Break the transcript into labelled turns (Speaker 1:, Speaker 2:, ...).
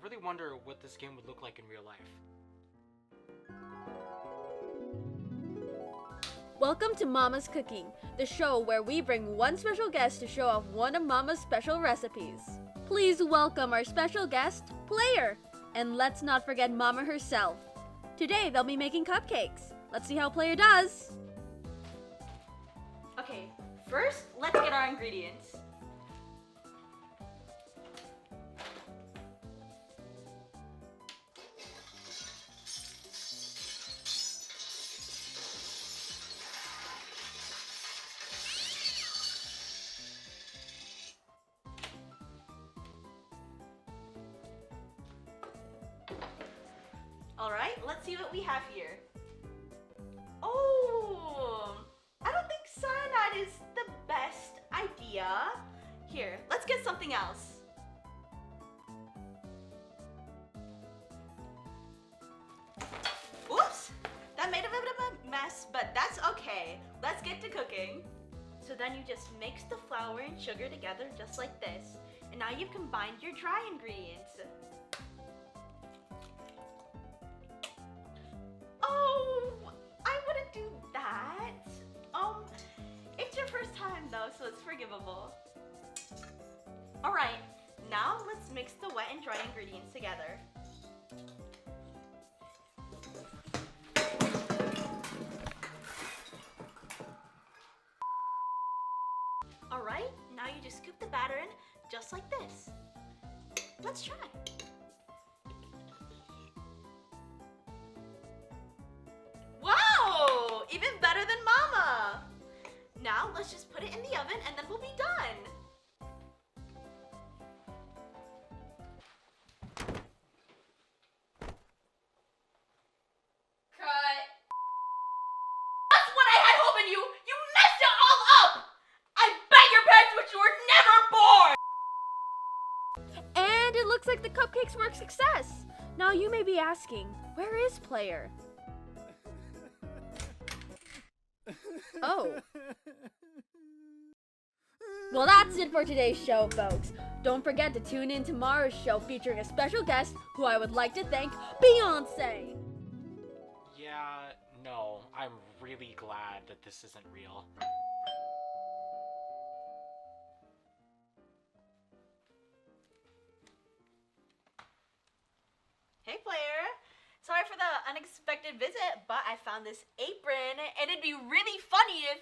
Speaker 1: really wonder what this game would look like in real life.
Speaker 2: Welcome to Mama's Cooking, the show where we bring one special guest to show off one of Mama's special recipes. Please welcome our special guest, Player. And let's not forget Mama herself. Today they'll be making cupcakes. Let's see how Player does.
Speaker 3: Okay, first let's get our ingredients. Alright, let's see what we have here. Oh, I don't think cyanide is the best idea. Here, let's get something else. Oops, that made a bit of a mess, but that's okay. Let's get to cooking. So then you just mix the flour and sugar together just like this. And now you've combined your dry ingredients. Oh, I wouldn't do that. It's your first time though, so it's forgivable. Alright, now let's mix the wet and dry ingredients together. Alright, now you just scoop the batter in just like this. Let's try. Wow! Even better than Mama! Now let's just put it in the oven and then we'll be done. Cut. That's what I had hope in you! You messed it all up! I bet your parents wish you were never born!
Speaker 2: And it looks like the cupcakes were a success. Now you may be asking, where is Player? Oh. Well, that's it for today's show, folks. Don't forget to tune in tomorrow's show featuring a special guest who I would like to thank, Beyonce.
Speaker 1: Yeah, no, I'm really glad that this isn't real.
Speaker 3: Hey, Player. Sorry for the unexpected visit, but I found this apron, and it'd be really funny if...